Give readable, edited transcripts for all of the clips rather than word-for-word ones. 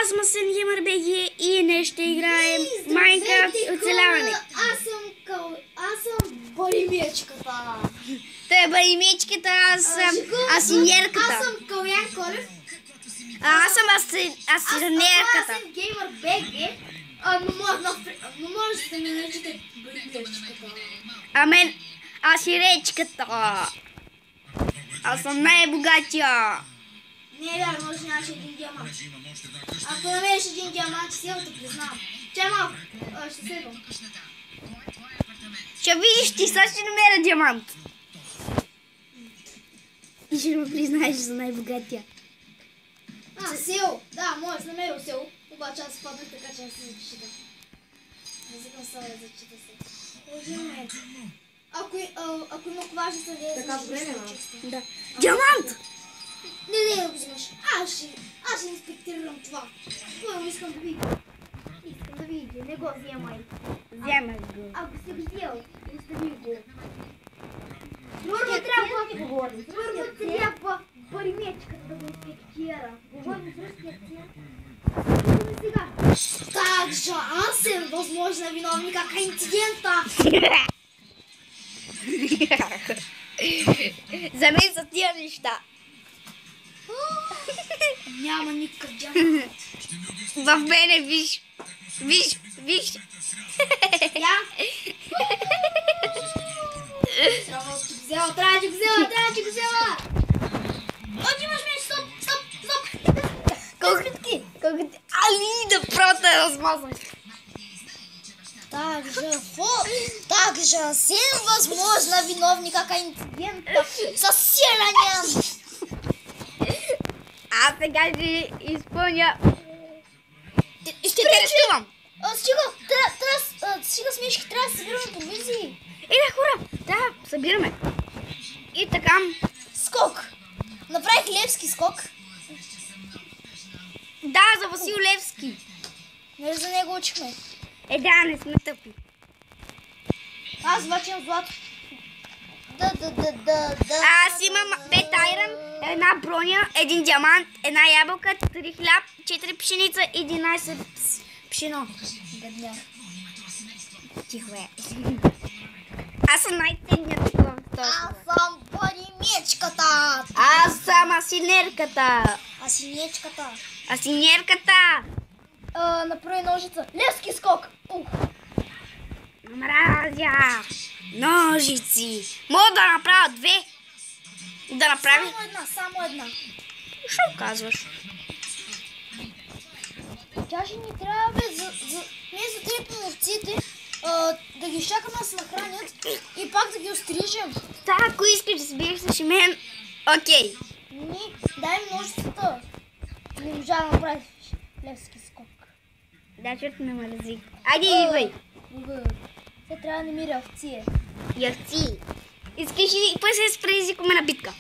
аз съм Асен Геймър БГ и днес ще играем Майнкрафт оцеляване. Аз съм Боримечката. Той е Боримечката, аз съм Асинерката. Аз съм Калян Колев. Аз съм Асинерката. Аз съм Геймър БГ. Но може да ме наричате Боримечката. А мен Асиречката. Аз съм най-богатия. Не е вярно, може нямаше един диамант. Ако намериш един диамант, ще силно те признавам. Чай малко, ще следвам. Ще видиш, ти сега ще намеря диамант. И ще ме признаеш за най-богатия. Сил. Да, може да намерил сил. Обаче аз паднах така, че не се зачита. Не взикам се да зачита се. Лъжи момент. Ако има коважи са да така време, да. Диамант! Не да го взимаш. Аз ще инспектирам това. Първо искам да видя. Искам да видя. Не го вземай. Вземай го. Ако си го взел, остави го. Първо трябва Боримечката да го инспектира. Говорим с руския акцент. Сега. Takže аз съм възможна виновника към инцидента. За мен са тия неща. Няма никакъв диамант. В мене виж. Я? Трябва да го взела. Оти имаш меч, стоп. Колко ти... Али да просто е размазваш. Takže съм възможна виновника към инцидента със сиреня. Аз сега ще изпълня... Ще те арестувам. Стига смешки, трябва да събираме провизии. Да, хора, да, събираме. И така... Скок. Направих левски скок. Да, за Васил Левски. Не за него учихме. Да, не сме тъпи. Аз обаче имам злато. Аз имам 5 айрон, една броня, 1 диамант, една ябълка, 3 хляб, 4 пшеница, 11 пшено. Бедняк. Тихо е. Аз съм най-ценният в този. Аз съм Боримечката. Аз съм Асинерката. Асинерката. Направи ножица. Левски скок. Мразя. Ножици. Мога да направя 2. Да направи... Само една. Що казваш? Тя ще ни трябва ние за три овците да ги чакаме да се нахранят и пак да ги острижем. Да, ако искаш да се биеш с мен, окей. Дай ми ножицата. Не можа да направиш левски скок. Да, защото ме мрази. Айде, идвай. Сега трябва да намеря овци. Овци. Искаш ли пък се спре езикоме на битка?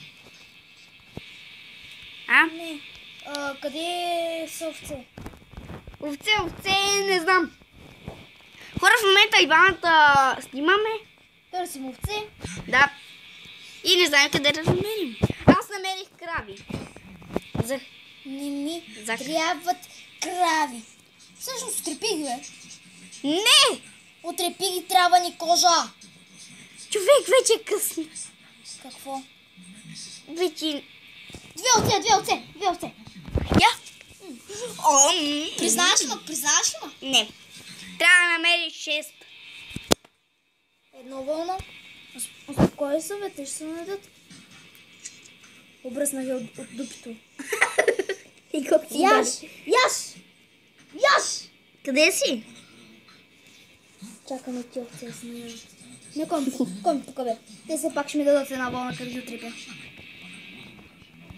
Не. Къде са овце? Овце, не знам. Хора, в момента и двамата снимаме. Търсим овце. Да. И не знаем къде да намерим. Аз намерих крави. Не ми трябват крави. Всъщност отрепи ги, бе. Не! Отрепи ги, трябва ни кожа. Човек, вече е късно. Какво? Вече... Две овце. Я? Признаваш ли ма? Не. Трябва да намериш 6. Едно вълна. Успокой се, бе, те ще се надят. Обръснах я от дупито. И как ти Яш! Къде си? Чакаме ти овце да се надят. Не, кой ми тука, бе. Те все пак ще ми дадат една вълна, къде ги отрепя.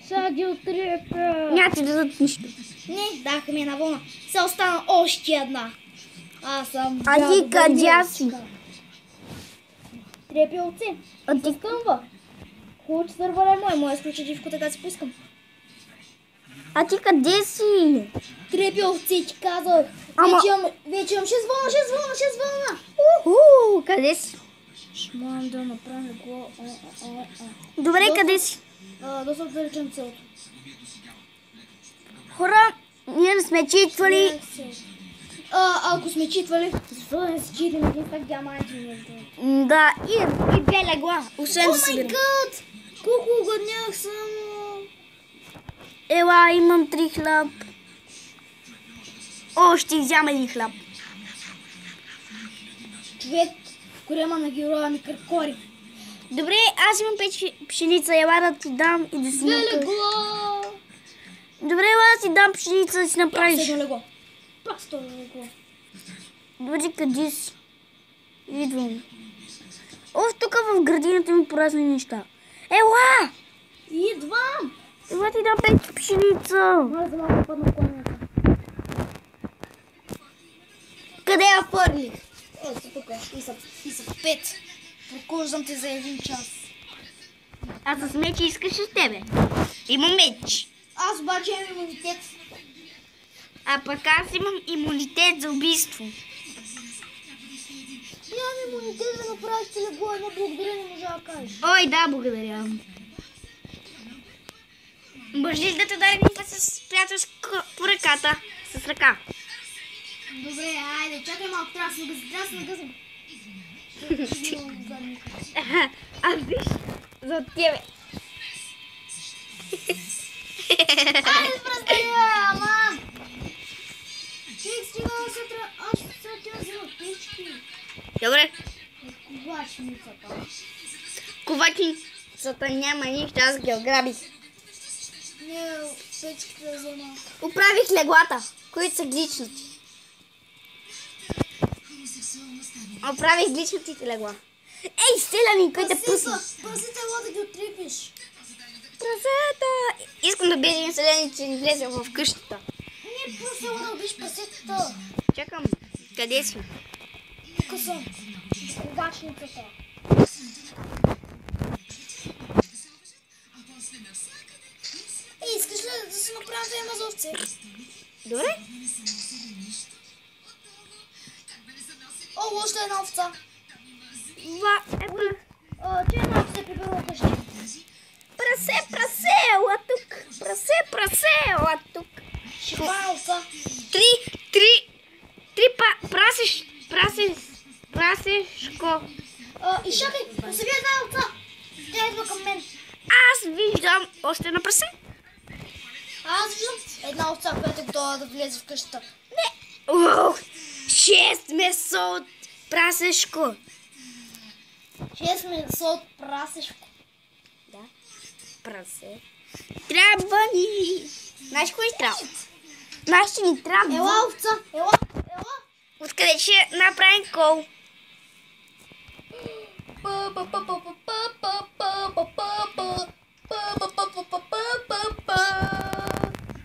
Сега ги отрепя. Няма ти дадат нищо. Не, даха ми една вълна. Сега остана още една. Аз съм... А ти къде си? Трепи овце. Скъмва. Хубаво, че сървър е мой. Изключа дивко, така си поискам. А ти къде си? Трепи овце, ти казах. Вече имам 6 вълна. Уху, къде си? Ще можем да направим го... Добре, къде си? Доста далечен целото. Хора, ние не сме читвали... Ако сме читвали, защо да не си читаме един пак диаманти между? Да, и две легла. Освен да събирам. Гад! Колко угоднях само! Ела, имам 3 хляб. О, ще взема един хляб. Човек, корема на героя ми кръкори. Добре, аз имам 5 пшеница. Ела да ти дам и да си Две направиш. легла! Добре, ела да ти дам пшеница да си направиш. Просто едно легло. Просто едно легло. Добре, къде си? Идвам. О, тук в градината ми поразни неща. Ела! Идвам! Ела ти дам 5 пшеница. Моля за малко падна конеца. Къде я фърлих? Ето тук. И са 5. Прокождам те за един час. Аз с меч искаш с тебе. Имам меч. Аз обаче имам имунитет. А пък аз имам имунитет за убийство. Нямам имунитет да направиш легло, едно благодаря не можа да кажеш. Ой, да, благодаря. Може ли да те даде един път с приятелска по ръката? С ръка. Добре, айде, чакай малко, трябва да се нагъзам. А виж, за тебе. Айде, пръстая, ама! Човек, стига сутрин, аз сутрин взема печки. Добре, Ковачницата. ковачницата няма нищо, аз ги ограбих. Не, печките да взема. Оправих леглата, които са гличнати. Оправих гличнатите легла. Ей, селяни, кой те пусна? Прасите, ела да ги отрипиш. Прасета! Искам да бия един селянин, че ни влезе в къщата. Не, просто ела да убиш прасетата. Чакам, къде си? Тук съм. Ковачницата. Ей, искаш ли да си направим две мазовци? Добре? О, още една овца. Ето. Че една овца е прибирала къщи. Прасе, ела тук. Прасе, ела тук. Шива овца. Три прасешко. И чакай, посеби една овца. Тя идва към мен. Аз виждам още едно прасе. Аз виждам една овца, която е готова да влезе в къщата. Не. Ух, 6 месо от прасешко. 6 месо от прасешко. Да, прасе. Трябва ни. Знаеш кой ни трябва? Знаеш, че ни трябва. Ела овца, ела. Откъде ще направим кол?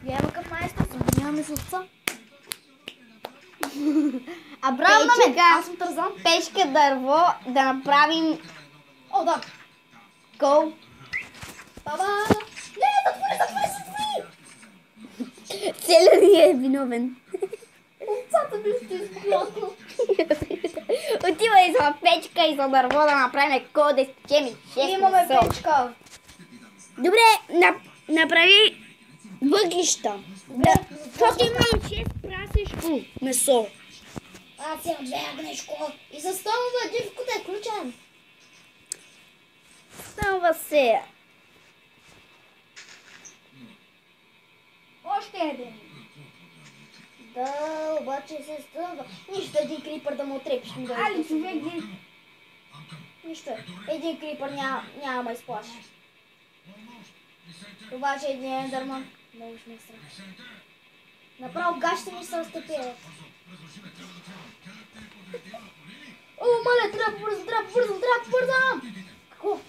Няма към майстор, нямаме с овца. А браво на мен, аз съм Тързан. Печка дърво да направим О, да. кол. Баба. Не, затвори. Целият ни е виновен. Овцата ми ще изплятна. Отивай за печка и за дърво да направим кол да изпечем 6 Имаме месо. печка. Добре, направи въглища. Да, защото имам 6 прасешко месо. Аз имам 2 огнешко. И за стомова дивката е ключен. Става се. Още един. Да, обаче се стъмва. Нищо един крипър да му отрепиш. Али, човек, Нищо. Един крипър няма ме изплаши. Обаче един ендърман. Много ще ме страх. Направо гащите ми се разтъпят. О, маля, трябва побързам. Какво?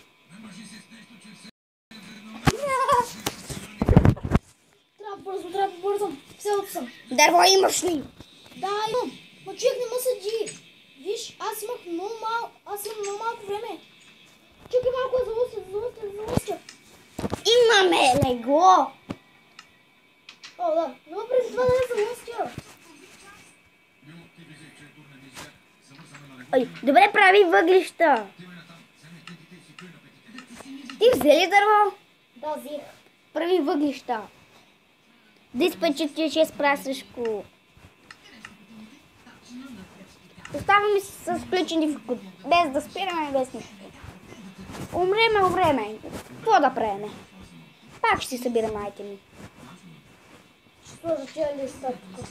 Трябва побързам. Селото съм. Дърво имаш ли? Да, имам. Но човек не ме съди. Виж, аз имам много малко време. Чакай малко да залъстя. Имаме легло. О, да. Но преди това да не залъстя. Ой, добре, прави въглища. Ти взе ли дърво? Да, взех. Прави въглища. 246 прасешко. Оставаме с включени в кут, без да спираме, без нищо. Умреме. Какво да правиме? Пак ще си събирам айтеми. Що за тия листа тук?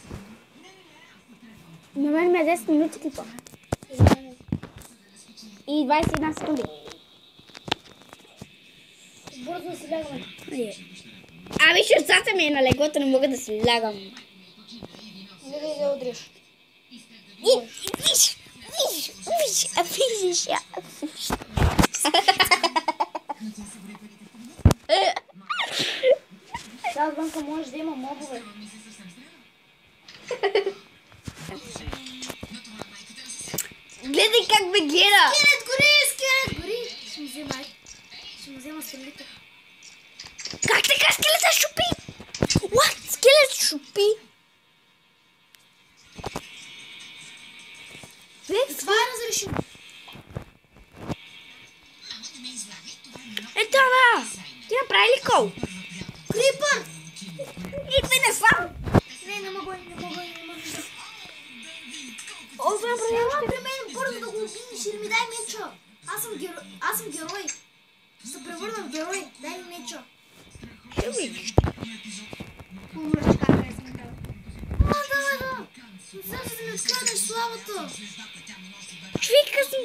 На мен ме е 10 минути клипа. И 21 секунди. Бързо си лягаме. Ами сърцата ми е на леглото, не мога да си лягам. Не да удриш. Виж. Сега отвънка може да има мобове. Гледай как ме гледа. Скелет гори! Ще му взема стрелите. Как така скелета шупи? What? Скелет шупи? Това е разрешено. Ето да! Ти направи ли кол? Крипър! Идвай насам! Не мога. О, това Ела при мен бързо да го убиеш, ще ми дай меча. Аз съм герой. Ще се превърна в герой. Дай ми меча. Умръч как е съм казал. Да. Сега ще ми открадеш славата. Човека си...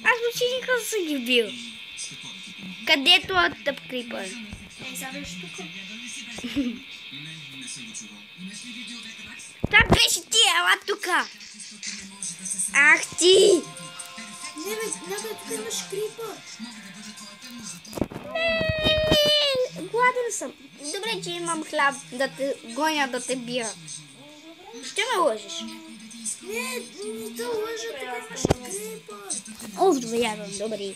Аз почти никога съм ги бил. Където е тъп крипър? Сега беше тук. Това беше ти, ела тука! Ах ти! Не бе, тук имаш крипър. Гладен съм. Добре, че имам хляб да те гоня, да те бия. Ще ме лъжеш. Не те лъжа, тук имаш крипър. Оф, добре.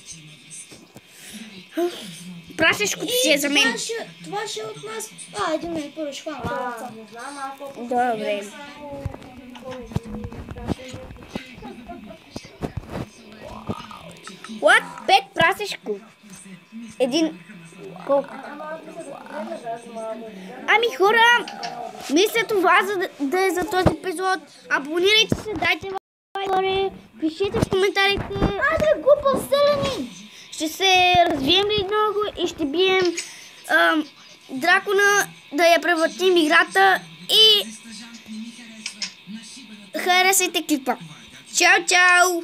Прасешкото си е за мен. Това ще е от нас. Един ме първо ще хвана. Добре. What? 5 прасешко. Един... Колко? Ами хора, мисля това да е за този епизод. Абонирайте се, дайте лайк, пишете в коментарите. Айде, глупо вселени! Ще се развием ли много и ще бием дракона, да я превъртим играта и харесайте клипа. Чао, чао!